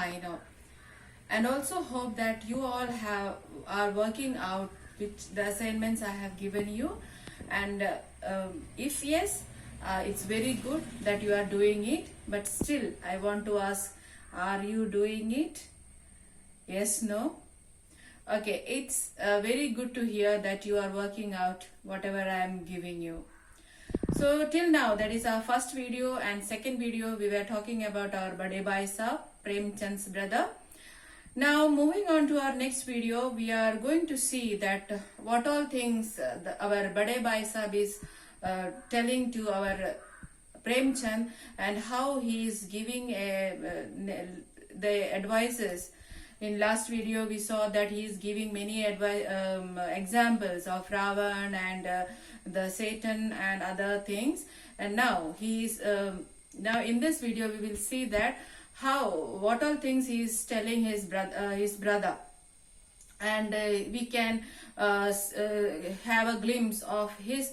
I know. And also hope that you all are working out with the assignments I have given you. And if yes, it's very good that you are doing it. But still, I want to ask, are you doing it? Yes, no? Okay, it's very good to hear that you are working out whatever I am giving you. So till now, that is our first video, and second video we were talking about our Bade Bhai Sahab, Prem Chand's brother. Now moving on to our next video, we are going to see that what all things our Bade Bhai Sahab is telling to our Prem Chand, and how he is giving the advices. In last video we saw that he is giving many examples of Ravan and the Satan and other things, and now he is now in this video we will see that what all things he is telling his brother, and we can have a glimpse of his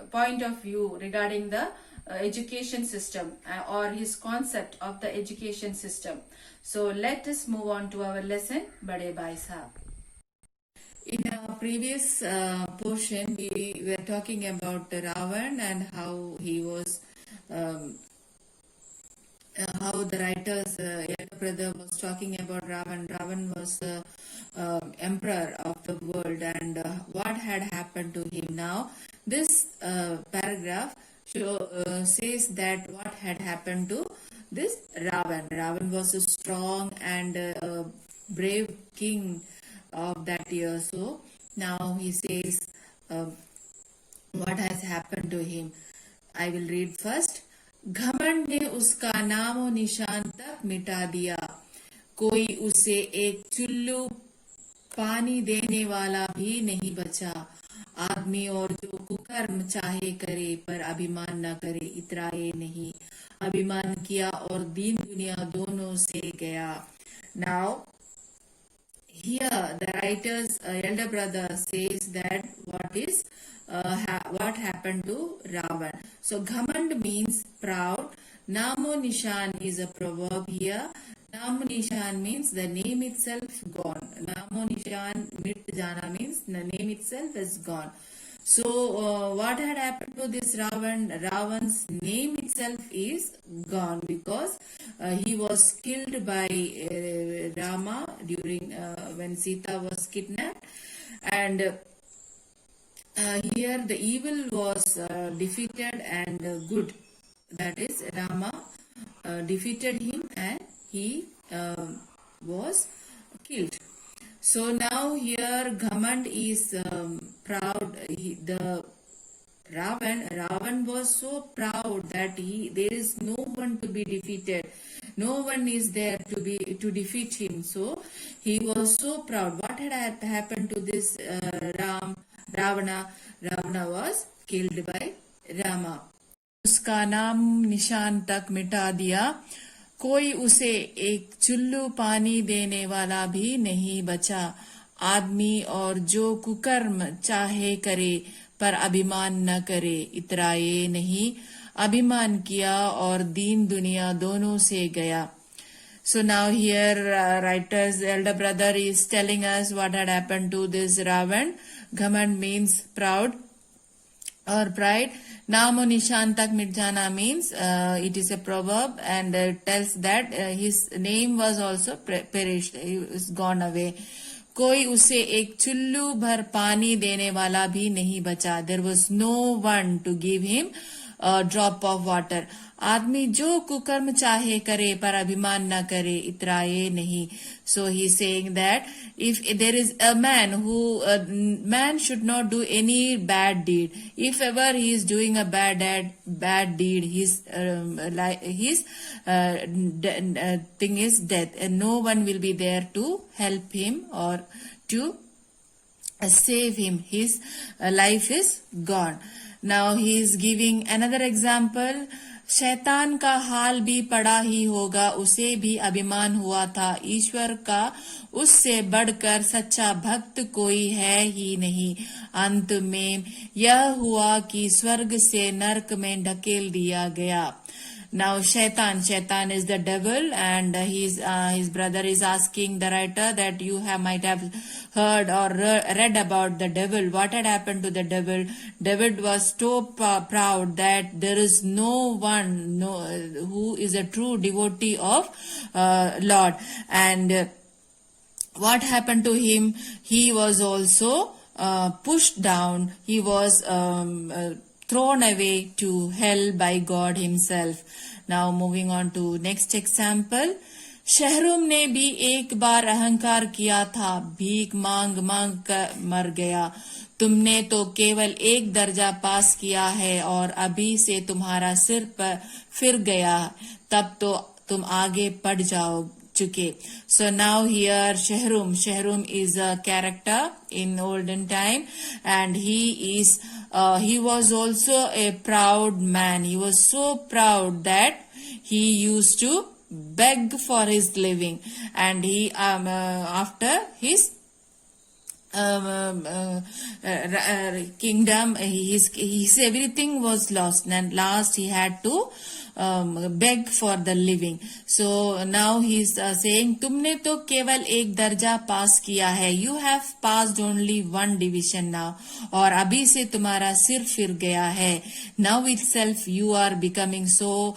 point of view regarding the education system or his concept of the education system. So let us move on to our lesson, Bade Bhai Sahab. In our previous portion, we were talking about Ravan and how he was, how the writer's younger brother was talking about Ravan. Ravan was emperor of the world, and what had happened to him. Now, this paragraph says that what had happened to this Ravan. Ravan was a strong and brave king of that year. So now he says what has happened to him. I will read first. घमंड ने उसका नामो निशान तक मिटा दिया, कोई उसे एक चुल्लू पानी देने वाला भी नहीं बचा, आदमी और जो कुकर्म चाहे करे पर अभिमान न करे इतराए नहीं, अभिमान किया और दीन दुनिया दोनों से गया. Now here the writer's elder brother says that what happened to Ravan. So Ghamand means proud. Namo Nishan is a proverb here. Namo Nishan means the name itself gone. Namo Nishan mit jana means the name itself is gone. So what had happened to this Ravan? Ravan's name itself is gone because he was killed by Rama during when Sita was kidnapped, and here the evil was defeated and good, that is Rama defeated him and he was killed. So now here Ghamand is proud. The Ravan was so proud that there is no one to be defeated. No one is there to defeat him. So he was so proud. What had happened to this Ravana? Ravana was killed by Rama. उसका नाम निशान तक मिटा दिया, कोई उसे एक चुल्लू पानी देने वाला भी नहीं बचा, आदमी और जो कुकर्म चाहे करे पर अभिमान न करे इतराए नहीं, अभिमान किया और दीन दुनिया दोनों से गया. So now here writer's elder brother is telling us what had happened to this Ravan. Ghamand means proud or pride. Namo Nishan tak mit jana means it is a proverb and tells that his name was also perished, he was gone away. कोई उसे एक चुल्लू भर पानी देने वाला भी नहीं बचा. There was no one to give him a drop of water. आदमी जो कुकर्म चाहे करे पर अभिमान न करे इतराए नहीं. So he is saying that if there is a man should not do any bad deed. If ever he is doing a bad deed, his thing is death, and no one will be there to help him or to save him. His life is gone. Now he is giving another example. शैतान का हाल भी पड़ा ही होगा, उसे भी अभिमान हुआ था, ईश्वर का उससे बढ़कर सच्चा भक्त कोई है ही नहीं. अंत में यह हुआ कि स्वर्ग से नरक में ढकेल दिया गया. Now Shaitan is the devil, and his brother is asking the writer that you might have heard or read about the devil. What had happened to the devil? David was so proud that there is no one who is a true devotee of Lord, and what happened to him? He was also pushed down. He was thrown away to hell by God himself. Now moving on to next example. शहरुम ने भी एक बार अहंकार किया था, भीख मांग मांग कर मर गया. तुमने तो केवल एक दर्जा पास किया है और अभी से तुम्हारा सिर पर फिर गया, तब तो तुम आगे बढ़ जाओ चुके. So now here Shahrum is a character in olden time, and he was also a proud man. He was so proud that he used to beg for his living, and he after his kingdom, his everything was lost, and last he had to beg for the living. So now he's saying, तुमने तो केवल एक दर्जा पास किया है, you have passed only one division now, और अभी से तुम्हारा सिर फिर गया है. Now itself you are becoming so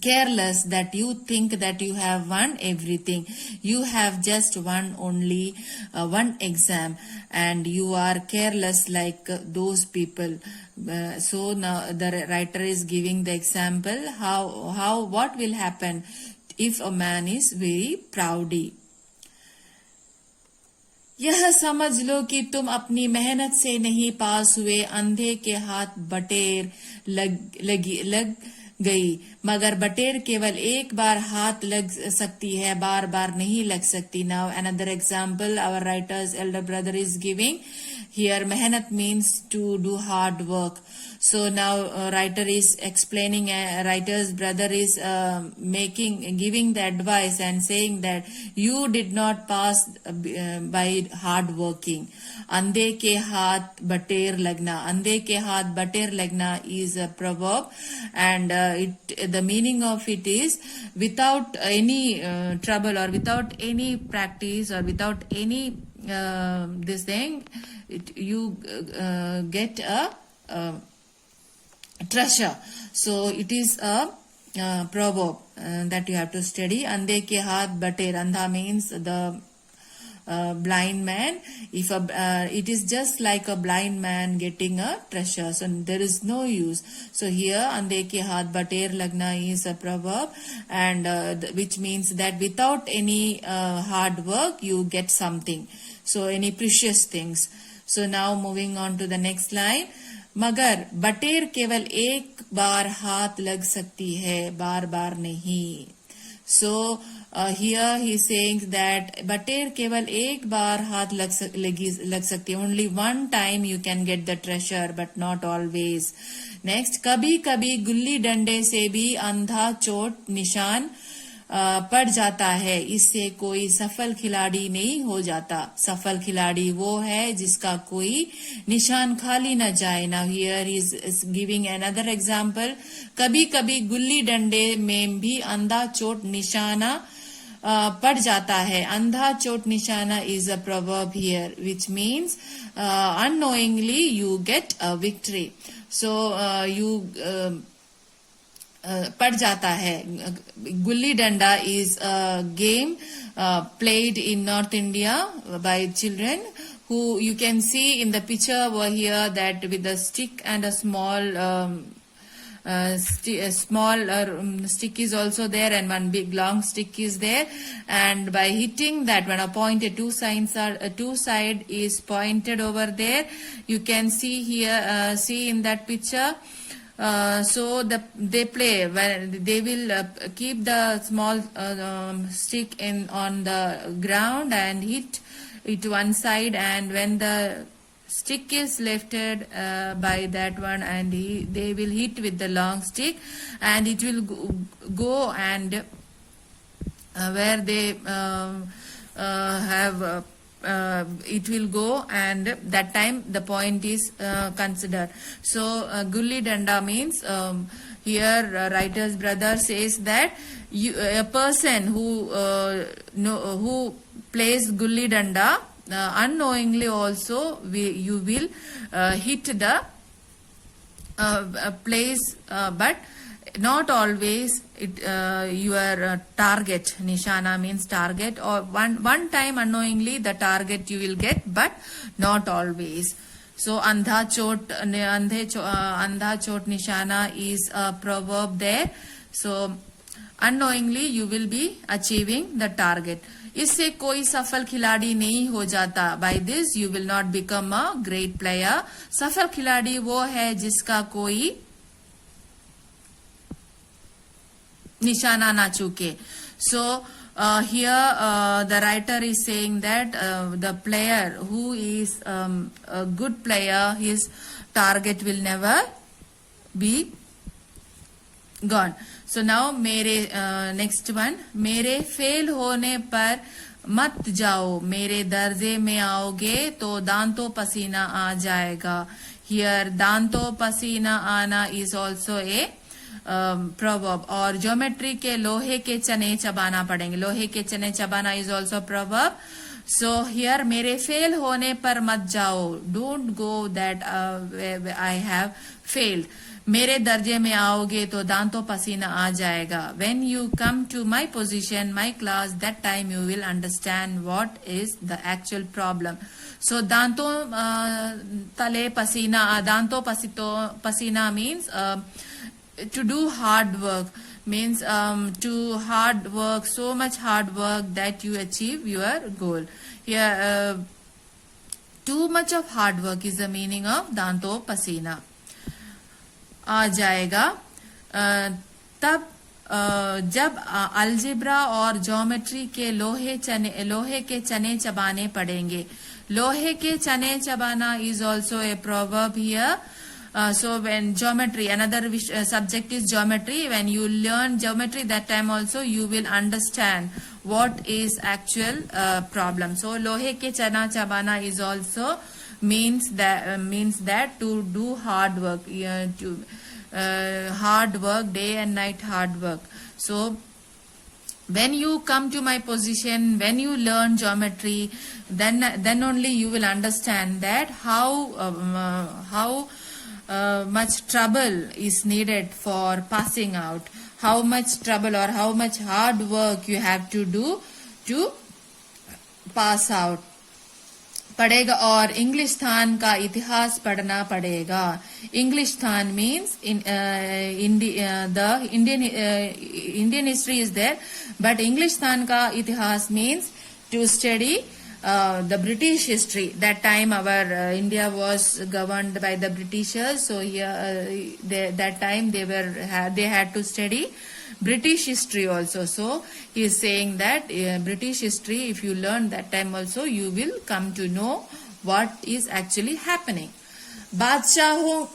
careless that you think that you have won everything. You have just won only one exam, and you are careless like those people. So now the writer is giving the example what will happen if a man is very proudy. यह समझ लो कि तुम अपनी मेहनत से नहीं पास हुए, अंधे के हाथ बटेर लग गई, मगर बटेर केवल एक बार हाथ लग सकती है, बार बार नहीं लग सकती. Now another example our writer's elder brother is giving. Here mehnat means to do hard work. So now writer is explaining, writer's brother is giving the advice and saying that you did not pass by hard working. Andhe ke haath bater lagna. Andhe ke haath bater lagna is a proverb, and the meaning of it is without any trouble or without any practice or without any this thing, you get a treasure. So it is a proverb that you have to study. Andhe ke haath bater. Andha means the blind man. If it is just like a blind man getting a treasure, so there is no use. So here andhe ke haath bater lagna is a proverb, and which means that without any hard work you get something, so any precious things. So now moving on to the next line. मगर बटेर केवल एक बार हाथ लग सकती है, बार बार नहीं. So here he is saying that बटेर केवल एक बार हाथ लग सकती है. Only one time you can get the treasure, but not always. Next, कभी कभी गुल्ली डंडे से भी अंधा चोट निशान पड़ जाता है, इससे कोई सफल खिलाड़ी नहीं हो जाता. सफल खिलाड़ी वो है जिसका कोई निशान खाली न जाए. Now here he is giving another example. कभी कभी गुल्ली डंडे में भी अंधा चोट निशाना पड़ जाता है. अंधा चोट निशाना is a proverb here, which means unknowingly you get a victory. So you पड़ जाता है. Gulli danda is a game played in North India by children, who you can see in the picture over here that with a stick and a small stick is also there, and one big long stick is there, and by hitting that one, a pointed two side is pointed over there. You can see here, see in that picture. So they play when they will keep the small stick on the ground and hit it one side, and when the stick is lifted by that one, and they will hit with the long stick, and it will go and where they have it will go, and that time the point is considered. So gulli danda means here writer's brother says that a person who plays gulli danda unknowingly also you will hit the place, but not always your target. Nishana means target, or one time unknowingly the target you will get, but not always. So andha chot nishana is a proverb there. So unknowingly you will be achieving the target. इससे कोई सफल खिलाड़ी नहीं हो जाता. By this you will not become a great player. सफल खिलाड़ी वो है जिसका कोई निशाना ना चूके. So here the writer is saying that the player who is a good player, his target will never be gone. So now मेरे next one, मेरे फेल होने पर मत जाओ, मेरे दर्जे में आओगे तो दांतों पसीना आ जाएगा. Here दांतों पसीना आना is also a proverb. और ज्योमेट्री के लोहे के चने चबाना पड़ेंगे. लोहे के चने चबाना is also proverb. So here मेरे फेल होने पर मत जाओ, don't go that I have failed. मेरे दर्जे में आओगे तो दांतों पसीना आ जाएगा. When you come to my position, my class, that time you will understand what is the actual problem. So दांतों तले पसीना, दांतों पसीना means to do hard work, means to hard work, so much hard work that you achieve your goal. Here too much of hard work is the meaning of दांतों पसीना आ जाएगा. तब जब अलजेब्रा और ज्योमेट्री के लोहे के चने चबाने पड़ेंगे. लोहे के चने चबाना is also a proverb here. So when geometry, another subject is geometry. When you learn geometry, that time also you will understand what is actual problem. So lohe ke chana chabana is also means that to do hard work, hard work, day and night hard work. So when you come to my position, when you learn geometry, then only you will understand that how much trouble is needed for passing out, how much trouble or how much hard work you have to do to pass out पड़ेगा. और English स्थान का इतिहास पढ़ना पड़ेगा. English स्थान means the Indian history is there, but English स्थान का इतिहास means to study the British history. That time our India was governed by the Britishers, so here that time they had to study British history also. So he is saying that British history, if you learn that time also, you will come to know what is actually happening. बादशाहों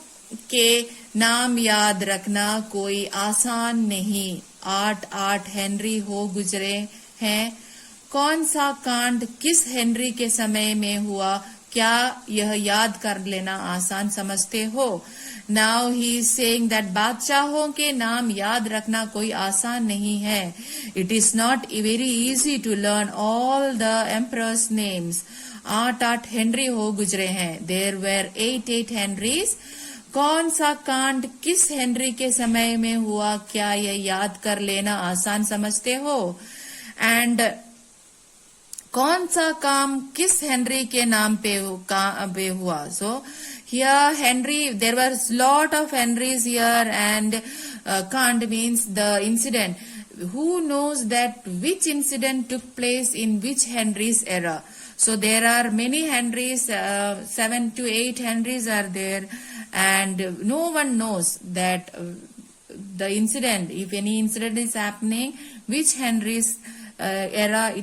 के नाम याद रखना कोई आसान नहीं. 8 Henry हो गुजरे हैं. कौन सा कांड किस हेनरी के समय में हुआ, क्या यह याद कर लेना आसान समझते हो? Now he is saying that बादशाहों के नाम याद रखना कोई आसान नहीं है. It is not very easy to learn all the emperors' names. 8 Henry हो गुजरे हैं. There were 8 Henrys. कौन सा कांड किस हेनरी के समय में हुआ, क्या यह याद कर लेना आसान समझते हो? And कौन सा काम किस हेनरी के नाम पे हुआ? So here Henry, there was lot of Henrys here, and Kand means the incident. Who knows that which incident took place in which Henry's era? So there are many Henrys, 7 to 8 Henrys are there, and no one knows that the incident, if any incident is happening, which Henry's era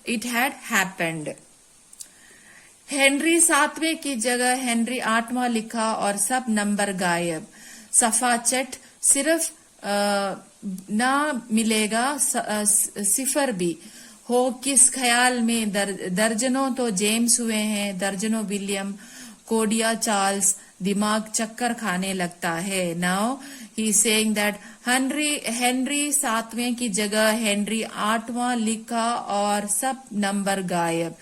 it had happened. Henry 7वें की जगह Henry 8वां लिखा और सब number गायब. सफा चट सिर्फ ना मिलेगा सिफर भी. हो किस ख्याल में, दर्जनों तो जेम्स हुए हैं, दर्जनों विलियम, कोडिया चार्ल्स, दिमाग चक्कर खाने लगता है. Now he saying that Henry 7वें की जगह हेनरी 8वां लिखा और सब नंबर गायब.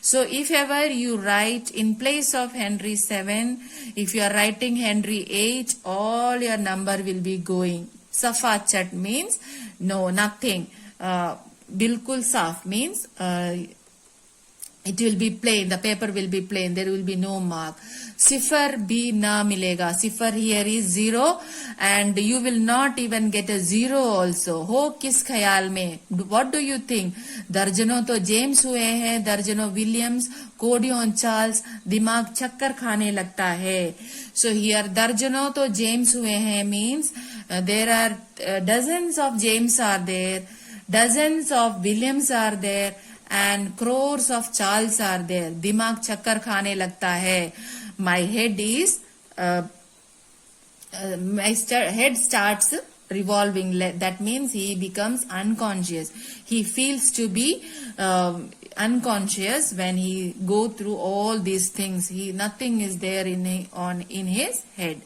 So if ever you write in place of Henry 7, if you are writing Henry 8, all your number will be going. Safa chat means no, nothing. Bilkul saf means it will be plain, the paper will be plain, there will be no mark. Sifar bhi na milega. Sifar here is 0 and you will not even get a 0 also. Ho kis khayal mein? What do you think? दर्जनों तो James हुए हैं, दर्जनों Williams, कोडियन Charles, दिमाग चक्कर खाने लगता है. So here दर्जनों तो जेम्स हुए हैं means there are dozens of James are there, dozens of Williams are there and crores of Charles are there. दिमाग चक्कर खाने लगता है. My head is my head starts revolving. That means he becomes unconscious. He feels to be unconscious when he go through all these things. Nothing is there in his head.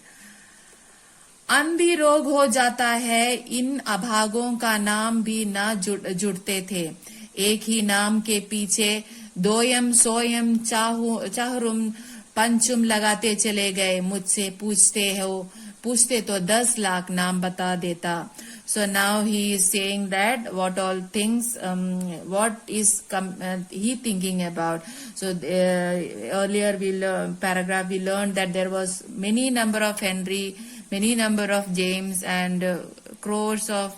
अंधी रोग हो जाता है. इन अभागों का नाम भी न जुड़ते थे. एक ही नाम के पीछे दोयम सोयम चाहरुम पंचुम लगाते चले गए. मुझसे पूछते तो 10 लाख नाम बता देता. So now he is saying that what all things, what is he thinking about. So earlier paragraph we learned that there was many number of Henry, many number of James and crores of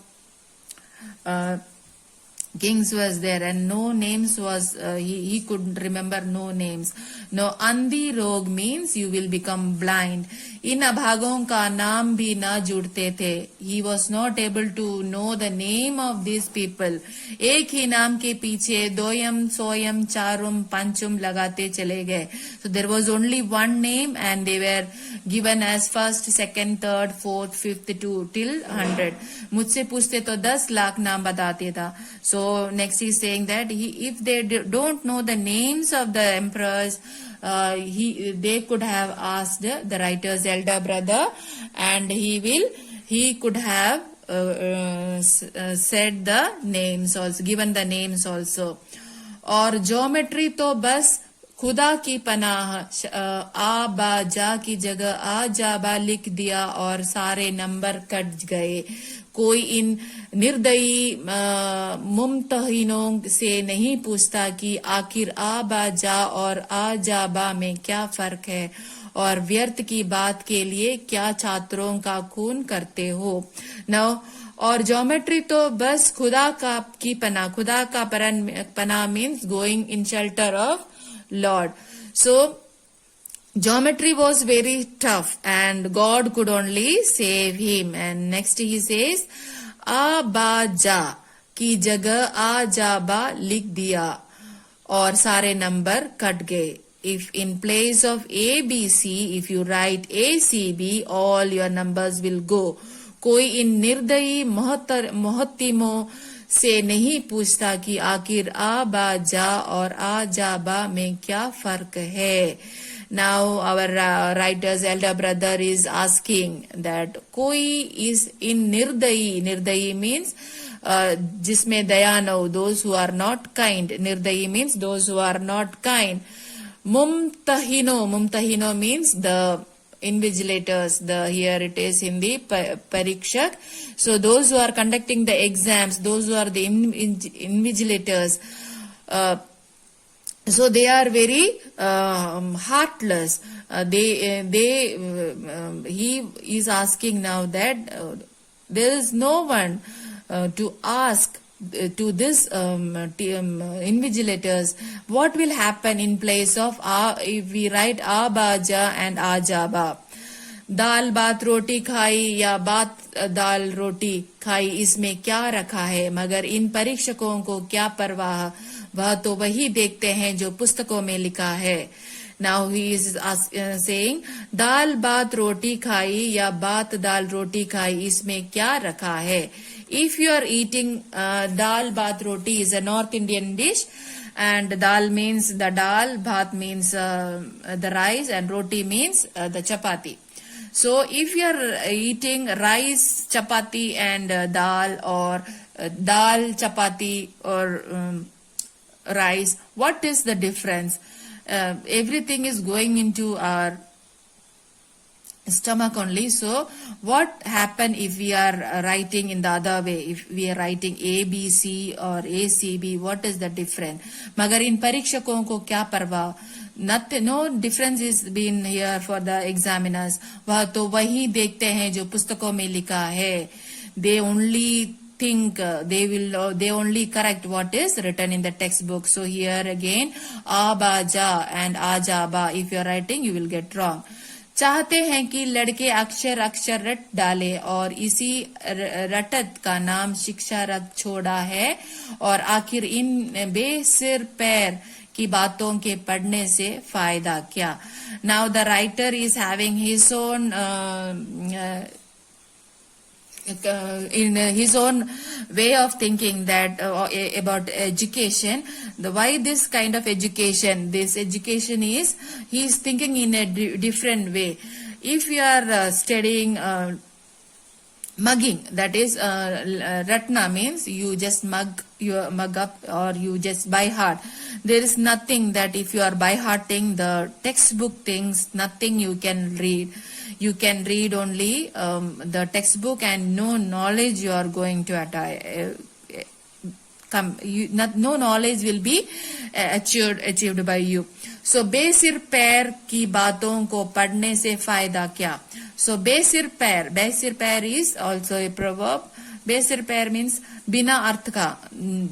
kings was there and no names was, he could remember no names. No, andhi rog means you will become blind. इन अभागों का नाम भी न जुड़ते थे. He was not able to know the name of these people. एक ही नाम के पीछे दोयम सोयम चारुम पंचुम लगाते चले गए. So there was only one name and they were given as first, second, third, fourth, fifth to till 100. मुझसे पूछते तो 10 लाख नाम बताते था. So next he is saying that if they don't know the names of the emperors, they could have asked the writer's elder brother and he could have said the names also, given the names also. और geometry तो बस खुदा की पनाह, आ बा जा की जगह आ जा बा लिख दिया और सारे नंबर कट गए. कोई इन निर्दयी मुमतहिनों से नहीं पूछता कि आखिर आ बा जा और आ जा बा में क्या फर्क है और व्यर्थ की बात के लिए क्या छात्रों का खून करते हो. नौ और ज्योमेट्री तो बस खुदा की पनाह, खुदा का पनाह means going in shelter of Lord. So geometry was very tough and God could only save him. And next he says, आ बा जा की जगह आ जा बा लिख दिया और सारे नंबर कट गए. If in place of A, B, C, if you write A, C, B, all your numbers will go. कोई इन निर्दयी मोहत्तिमों से नहीं पूछता कि आखिर आ बा जा और आ जा बा में क्या फर्क है. Now our writer's elder brother is asking that koi is in nirdayi. Nirdayi means jisme daya no, those who are not kind. Nirdayi means those who are not kind. Mumtahino means the invigilators. Here it is in the parikshak. So those who are conducting the exams, those who are the invigilators, so they are very heartless. He is asking now that there is no one to ask to this invigilators what will happen in place of if we write a ba ja and a ja ba. दाल बात रोटी खाई या बात दाल रोटी खाई, इसमें क्या रखा है. मगर इन परीक्षकों को क्या परवाह, वह तो वही देखते हैं जो पुस्तकों में लिखा है. Now he is saying दाल बात रोटी खाई या बात दाल रोटी खाई इसमें क्या रखा है. If you are eating dal bhat roti is a North Indian dish, and dal means the dal, bhat means the rice, and roti means the chapati. So if you are eating rice, chapati and dal, or dal, chapati or rice, what is the difference? Everything is going into our stomach only. So what happen if we are writing in the other way? If we are writing ABC or ACB, what is the difference? मगर इन परीक्षकों को क्या परवाह? No difference is been here for the examiners. वह तो वही देखते हैं जो पुस्तकों में लिखा है. They only think they only correct what is written in the textbook. So here again abaja and ajaba, if you are writing you will get wrong. चाहते हैं कि लड़के अक्षर अक्षर रट डाले और इसी रटत का नाम शिक्षा रट छोड़ा है और आखिर इन बेसिर पैर की बातों के पढ़ने से फायदा क्या. Now the writer is having his own in his own way of thinking that about education. Why this kind of education? This education is, he is thinking in a different way. If you are studying mugging, that is ratna means you just mug up or you just by heart. There is nothing that if you are by hearting the textbook things, nothing you can read. You can read only the textbook and no knowledge you are going to no knowledge will be achieved by you. So बेसिर पैर की बातों को पढ़ने से फायदा क्या. So बेसिर पैर is also a proverb. बेसिर पैर means बिना अर्थ का,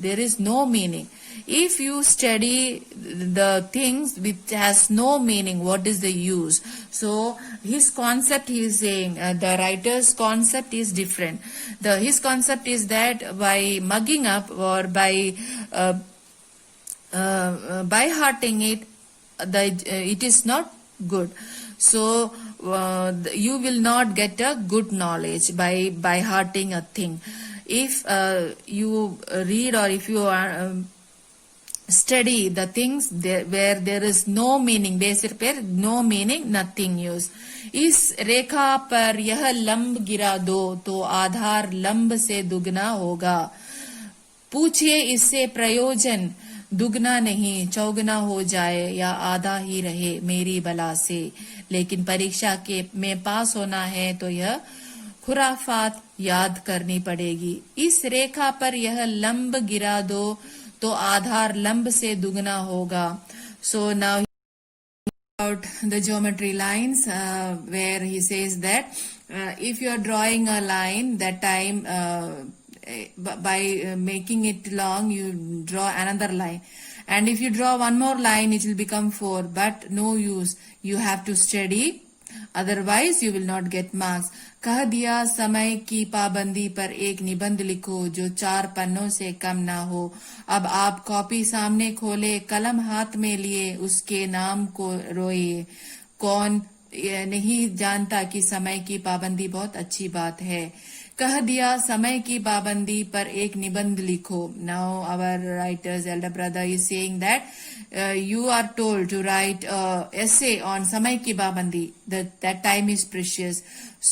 there is no meaning. If you study the things which has no meaning, what is the use? So his concept, he is saying, the writer's concept is different. His concept is that by mugging up or by hearting it, it is not good. So you will not get a good knowledge by hearting a thing. If you read or if you are study the things where there is no meaning, बेसिर पर no meaning, nothing use. इस रेखा पर यह लंब गिरा दो तो आधार लंब से दुगना होगा. पूछिए इससे प्रयोजन, दुगना नहीं चौगुना हो जाए या आधा ही रहे मेरी बला से. लेकिन परीक्षा के में पास होना है तो यह खुराफात याद करनी पड़ेगी. इस रेखा पर यह लंब गिरा दो तो आधार लंब से दुगना होगा. So now about the geometry lines where he says that if you are drawing a line, that time by making it long you draw another line, and if you draw one more line it will become 4, but no use, you have to study, otherwise you will not get marks. कह दिया समय की पाबंदी पर एक निबंध लिखो जो 4 पन्नों से कम ना हो. अब आप कॉपी सामने खोले, कलम हाथ में लिए, उसके नाम को रोइए. कौन नहीं जानता कि समय की पाबंदी बहुत अच्छी बात है. कह दिया समय की पाबंदी पर एक निबंध लिखो. Now our writer's elder brother is saying that you are told to write essay on समय की पाबंदी. That time is precious,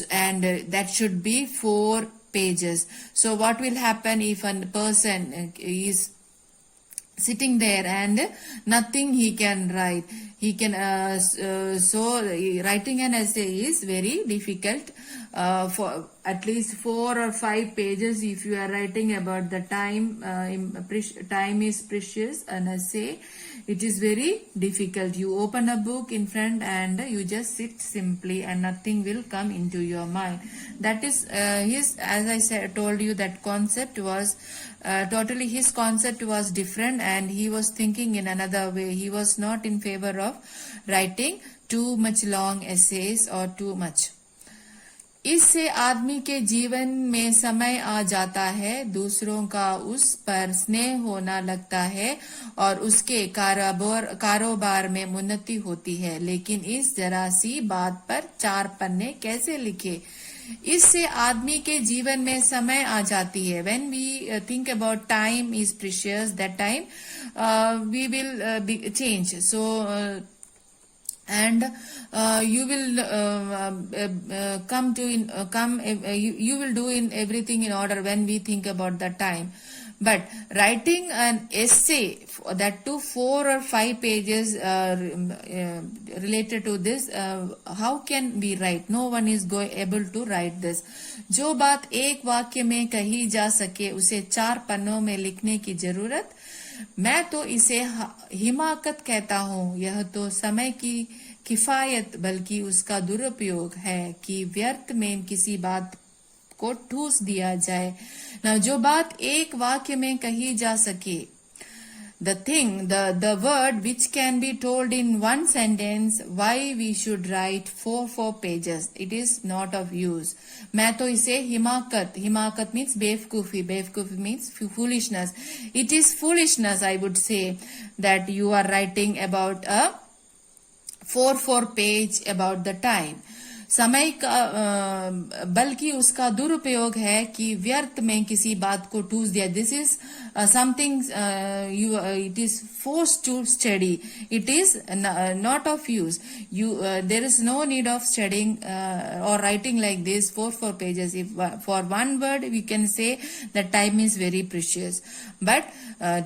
and that should be 4 pages. So what will happen if a person is sitting there and nothing he can write? He can so writing an essay is very difficult. For at least 4 or 5 pages, if you are writing about the time, time is precious, an essay, it is very difficult. You open a book in front and you just sit simply and nothing will come into your mind. That is his, as I said, told you, that concept was totally, his concept was different and he was thinking in another way. He was not in favor of writing too much long essays or too much. इससे आदमी के जीवन में समय आ जाता है, दूसरों का उस पर स्नेह होना लगता है और उसके कारोबार में उन्नति होती है। लेकिन इस जरा सी बात पर 4 पन्ने कैसे लिखे? इससे आदमी के जीवन में समय आ जाती है। When we think about time is precious, that time we will change. So and you will come to you will do in everything in order when we think about the time. But writing an essay that to 4 or 5 pages related to this, how can we write? No one is able to write this. जो बात एक वाक्य में कही जा सके उसे 4 पन्नों में लिखने की जरूरत। मैं तो इसे हिमाकत कहता हूँ। यह तो समय की किफायत बल्कि उसका दुरुपयोग है कि व्यर्थ में किसी बात को ठूस दिया जाए। ना जो बात एक वाक्य में कही जा सके, the word which can be told in one sentence, why we should write 4 pages, it is not of use. मैं तो इसे हिमाकत means बेवकूफी means foolishness. It is foolishness, I would say, that you are writing about a 4 page about the time. समय का बल्कि उसका दुरुपयोग है कि व्यर्थ में किसी बात को ठूस दिया। This is something it is force to study, it is not of use. There is no need of studying और writing like this 4 pages. If for one word we can say that time is very precious, but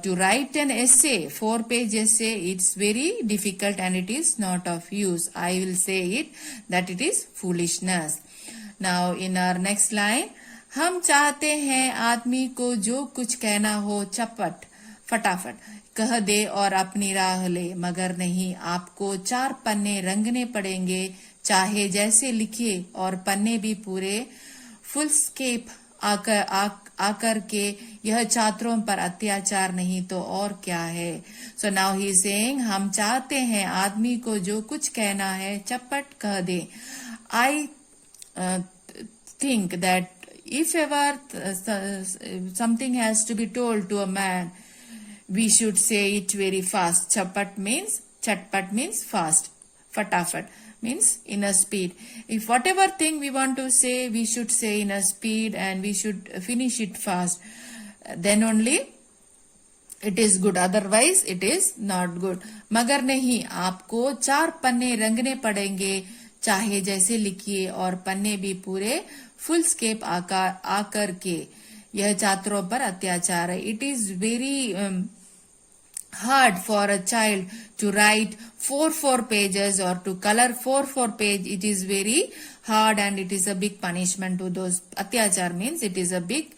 to write an essay, 4-page essay, it's very difficult and it is not of use. I will say it that it is foolishness. Now in our next line, हम चाहते हैं आदमी को जो कुछ कहना हो फटाफट कह दे और अपनी राह ले, मगर नहीं, आपको 4 पन्ने रंगने पड़ेंगे, चाहे जैसे लिखे, और पन्ने भी पूरे फुल स्केप आकर के। यह छात्रों पर अत्याचार नहीं तो और क्या है। सो नाउ ही सेइंग, हम चाहते हैं आदमी को जो कुछ कहना है चपट कह दे। I think that if ever something has to be told to a man, we should say it very fast. Chatpat means fast. Fatafat means in a speed. If whatever thing we want to say, we should say in a speed and we should finish it fast. Then only it is good, otherwise it is not good. मगर नहीं, आपको 4 पन्ने रंगने पड़ेंगे, चाहे जैसे लिखिए, और पन्ने भी पूरे फुल स्केप आकर के। यह छात्रों पर अत्याचार है। It is very hard for a child to write 4 pages or to color 4 page. It is very hard and it is a big punishment to those. Atyachar means it is a big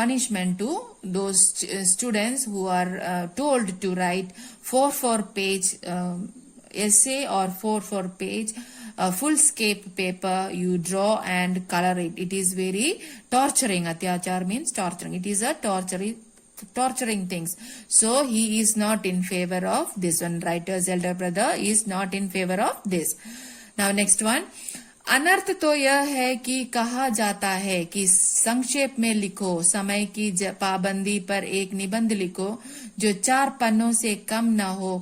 punishment to those students who are told to write 4 page essay or 4 page full scape paper. You draw and color it. It is very torturing. Atyachar means torturing. It is a torturing things. So he is not in favor of this one. Writer's elder brother is not in favor of this. Now next one. अनर्थ तो यह है कि कहा जाता है कि संक्षेप में लिखो, समय की पाबंदी पर एक निबंध लिखो जो 4 पन्नों से कम न हो।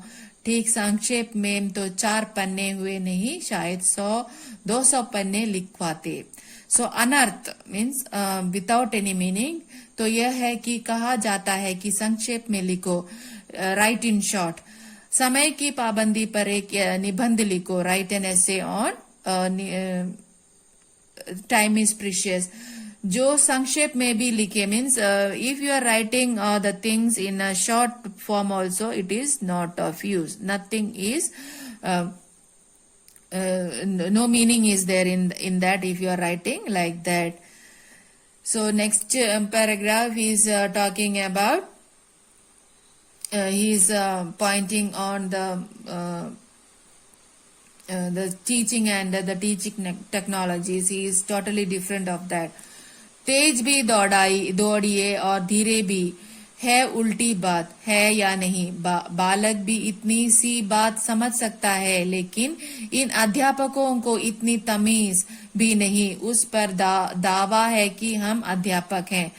ठीक संक्षेप में तो 4 पन्ने हुए नहीं, शायद 100-200 पन्ने लिखवाते। सो अनर्थ मीन्स विदाउट एनी मीनिंग। तो यह है कि कहा जाता है कि संक्षेप में लिखो, राइट इन शॉर्ट। समय की पाबंदी पर एक निबंध लिखो, write an essay on time is precious. जो संक्षेप में भी लिखे means if you are writing the things in a short form also, it is not of use. Nothing is no meaning is there in that if you are writing like that. So next paragraph is talking about he is pointing on the teaching and the teaching technologies. He is totally different of that. तेज भी दौड़िए और धीरे भी, है उल्टी बात है या नहीं। बालक भी इतनी सी बात समझ सकता है, लेकिन इन अध्यापकों को इतनी तमीज भी नहीं। उस पर दावा है कि हम अध्यापक हैं।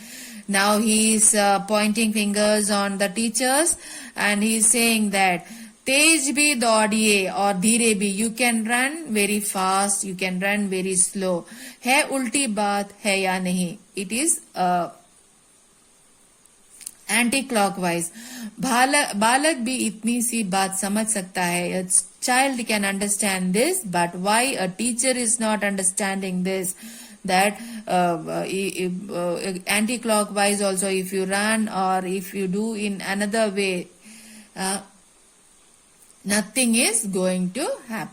Now he is pointing fingers on the teachers and he is saying that तेज भी दौड़िए और धीरे भी, you can run very fast, you can run very slow। है उल्टी बात है या नहीं, it is anti-clockwise। बालक भी इतनी सी बात समझ सकता है। A child can understand this, but why a teacher is not understanding this? That anti-clockwise also, if you run or if you do in another way, nothing is going to happen.